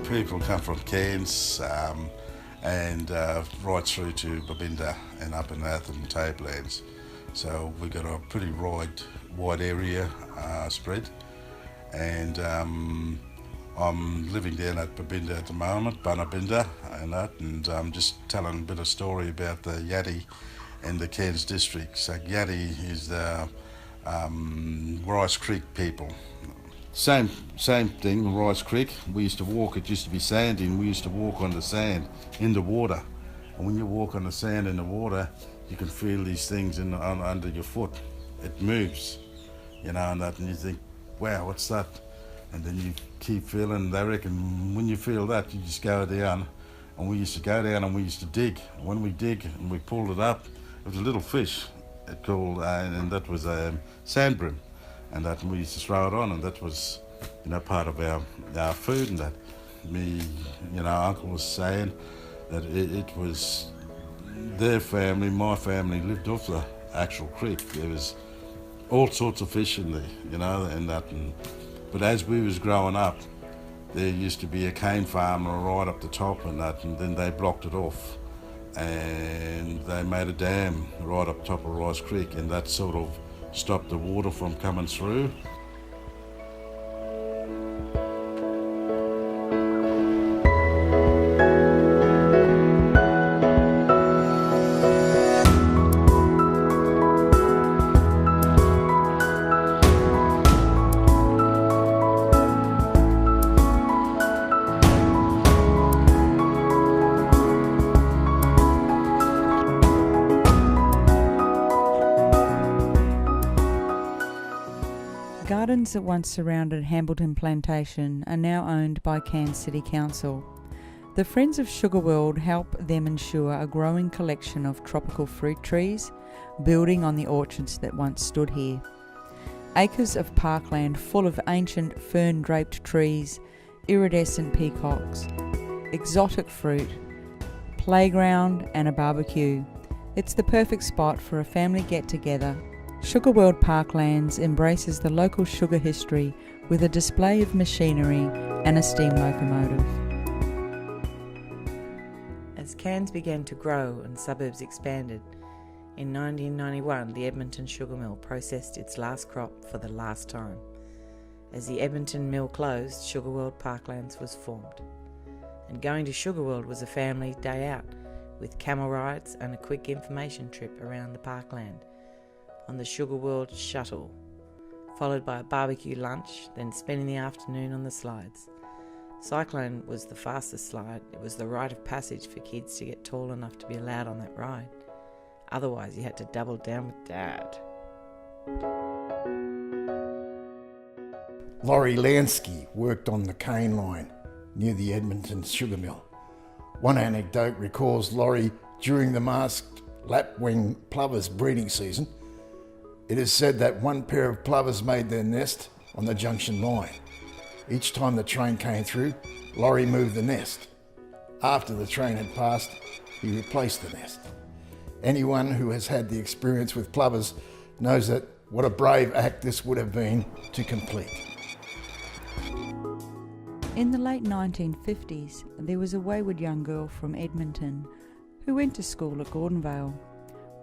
People come from Cairns and right through to Babinda and up in Atherton Tablelands. So we've got a pretty wide area spread, and I'm living down at Babinda at the moment, Bunabinda and that, and I'm just telling a bit of story about the Yaddi and the Cairns district. So Yaddi is the Rice Creek people. Same thing, Rice Creek. We used to walk, it used to be sandy, and we used to walk on the sand in the water. And when you walk on the sand in the water, you can feel these things under your foot. It moves, you know, and that, and you think, wow, what's that? And then you keep feeling, they reckon when you feel that, you just go down. And we used to go down and we used to dig. When we dig and we pulled it up, it was a little fish, it called, and that was a sand bream. And that we used to throw it on, and that was, you know, part of our food. And that uncle was saying that it was their family, my family lived off the actual creek. There was all sorts of fish in there, you know, and that. But as we was growing up, there used to be a cane farm right up the top and that, and then they blocked it off, and they made a dam right up top of Rice Creek, and that sort of stop the water from coming through. Gardens that once surrounded Hambleton Plantation are now owned by Cairns City Council. The Friends of Sugarworld help them ensure a growing collection of tropical fruit trees, building on the orchards that once stood here. Acres of parkland full of ancient fern-draped trees, iridescent peacocks, exotic fruit, playground and a barbecue. It's the perfect spot for a family get-together. Sugarworld Parklands embraces the local sugar history with a display of machinery and a steam locomotive. As Cairns began to grow and suburbs expanded, in 1991 the Edmonton Sugar Mill processed its last crop for the last time. As the Edmonton mill closed, Sugarworld Parklands was formed. And going to Sugarworld was a family day out, with camel rides and a quick information trip around the parkland on the Sugarworld shuttle, followed by a barbecue lunch, then spending the afternoon on the slides. Cyclone was the fastest slide. It was the rite of passage for kids to get tall enough to be allowed on that ride. Otherwise, you had to double down with Dad. Laurie Lansky worked on the cane line near the Edmonton Sugar Mill. One anecdote recalls Laurie during the masked lapwing plovers breeding season. It is said that one pair of plovers made their nest on the junction line. Each time the train came through, Laurie moved the nest. After the train had passed, he replaced the nest. Anyone who has had the experience with plovers knows that what a brave act this would have been to complete. In the late 1950s, there was a wayward young girl from Edmonton who went to school at Gordonvale.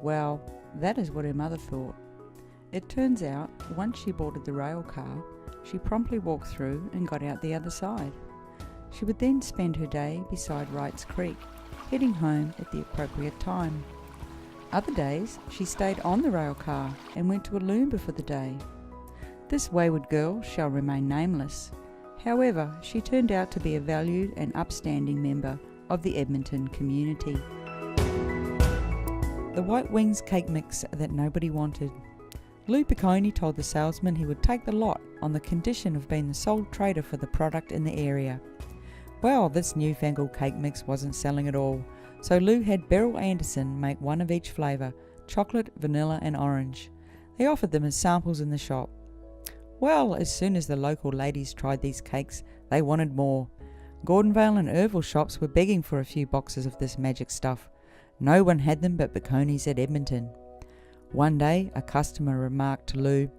Well, That is what her mother thought. It turns out, once she boarded the rail car, she promptly walked through and got out the other side. She would then spend her day beside Wrights Creek, heading home at the appropriate time. Other days, she stayed on the rail car and went to Aloomba for the day. This wayward girl shall remain nameless. However, she turned out to be a valued and upstanding member of the Edmonton community. The White Wings cake mix that nobody wanted. Lou Piccone told the salesman he would take the lot on the condition of being the sole trader for the product in the area. Well, this newfangled cake mix wasn't selling at all, so Lou had Beryl Anderson make one of each flavour, chocolate, vanilla and orange. They offered them as samples in the shop. Well, as soon as the local ladies tried these cakes, they wanted more. Gordonvale and Irville shops were begging for a few boxes of this magic stuff. No one had them but Piccone's at Edmonton. One day, a customer remarked to Lou,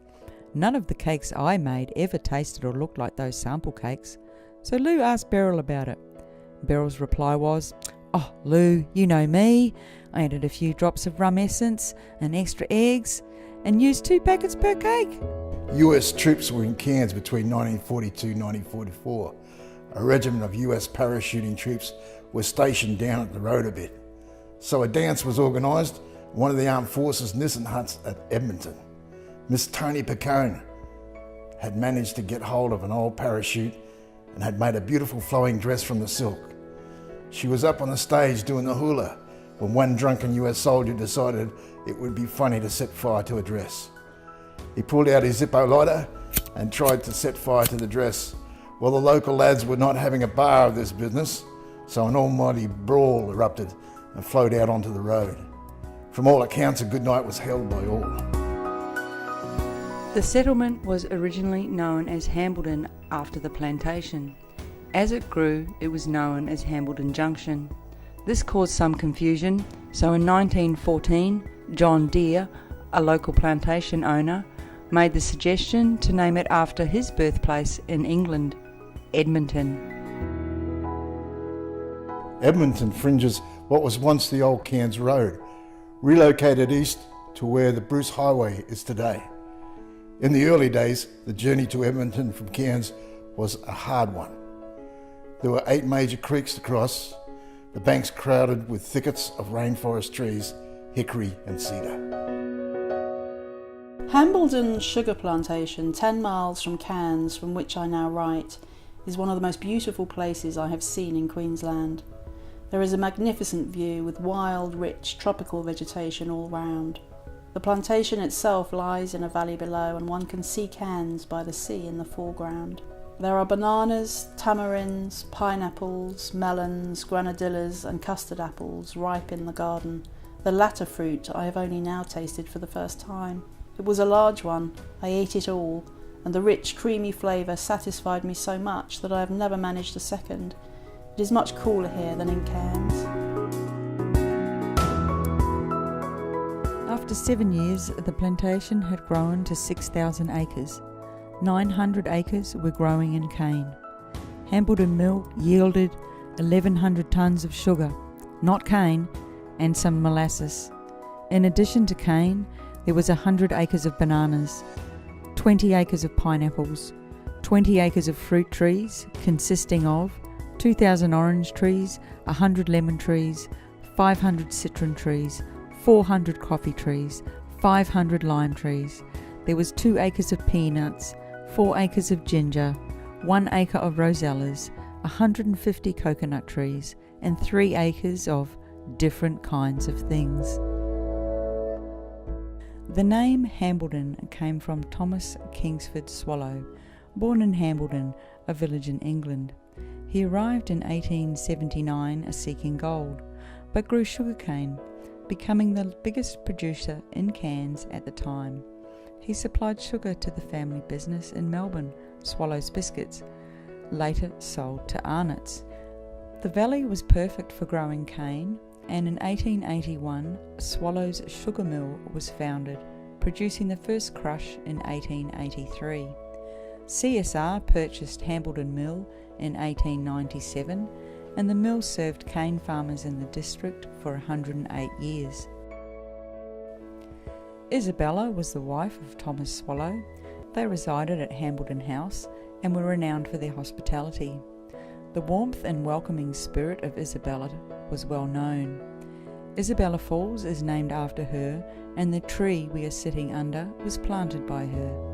"None of the cakes I made ever tasted or looked like those sample cakes." So Lou asked Beryl about it. Beryl's reply was, "Oh, Lou, you know me. I added a few drops of rum essence and extra eggs and used 2 packets per cake." US troops were in Cairns between 1942 and 1944. A regiment of US parachuting troops were stationed down at the road a bit. So a dance was organised at one of the armed forces Nissan huts at Edmonton. Miss Tony Piccone had managed to get hold of an old parachute and had made a beautiful flowing dress from the silk. She was up on the stage doing the hula when one drunken US soldier decided it would be funny to set fire to a dress. He pulled out his Zippo lighter and tried to set fire to the dress. Well, the local lads were not having a bar of this business, so an almighty brawl erupted and flowed out onto the road. From all accounts, a good night was held by all. The settlement was originally known as Hambledon after the plantation. As it grew, it was known as Hambledon Junction. This caused some confusion, so in 1914, John Deere, a local plantation owner, made the suggestion to name it after his birthplace in England, Edmonton. Edmonton fringes what was once the old Cairns Road, relocated east to where the Bruce Highway is today. In the early days, the journey to Edmonton from Cairns was a hard one. There were 8 major creeks to cross, the banks crowded with thickets of rainforest trees, hickory and cedar. Hambledon Sugar Plantation, 10 miles from Cairns, from which I now write, is one of the most beautiful places I have seen in Queensland. There is a magnificent view with wild, rich, tropical vegetation all round. The plantation itself lies in a valley below, and one can see Cairns by the sea in the foreground. There are bananas, tamarinds, pineapples, melons, grenadillas and custard apples ripe in the garden. The latter fruit I have only now tasted for the first time. It was a large one, I ate it all, and the rich creamy flavour satisfied me so much that I have never managed a second. It is much cooler here than in Cairns. After 7 years, the plantation had grown to 6,000 acres. 900 acres were growing in cane. Hambledon Mill yielded 1,100 tonnes of sugar, not cane, and some molasses. In addition to cane, there was 100 acres of bananas, 20 acres of pineapples, 20 acres of fruit trees consisting of 2,000 orange trees, 100 lemon trees, 500 citron trees, 400 coffee trees, 500 lime trees. There was 2 acres of peanuts, 4 acres of ginger, 1 acre of rosellas, 150 coconut trees, and 3 acres of different kinds of things. The name Hambledon came from Thomas Kingsford Swallow, born in Hambledon, a village in England. He arrived in 1879 seeking gold, but grew sugarcane, becoming the biggest producer in Cairns at the time. He supplied sugar to the family business in Melbourne, Swallow's Biscuits, later sold to Arnott's. The valley was perfect for growing cane, and in 1881 Swallow's Sugar Mill was founded, producing the first crush in 1883. CSR purchased Hambledon Mill in 1897, and the mill served cane farmers in the district for 108 years. Isabella was the wife of Thomas Swallow. They resided at Hambledon House and were renowned for their hospitality. The warmth and welcoming spirit of Isabella was well known. Isabella Falls is named after her, and the tree we are sitting under was planted by her.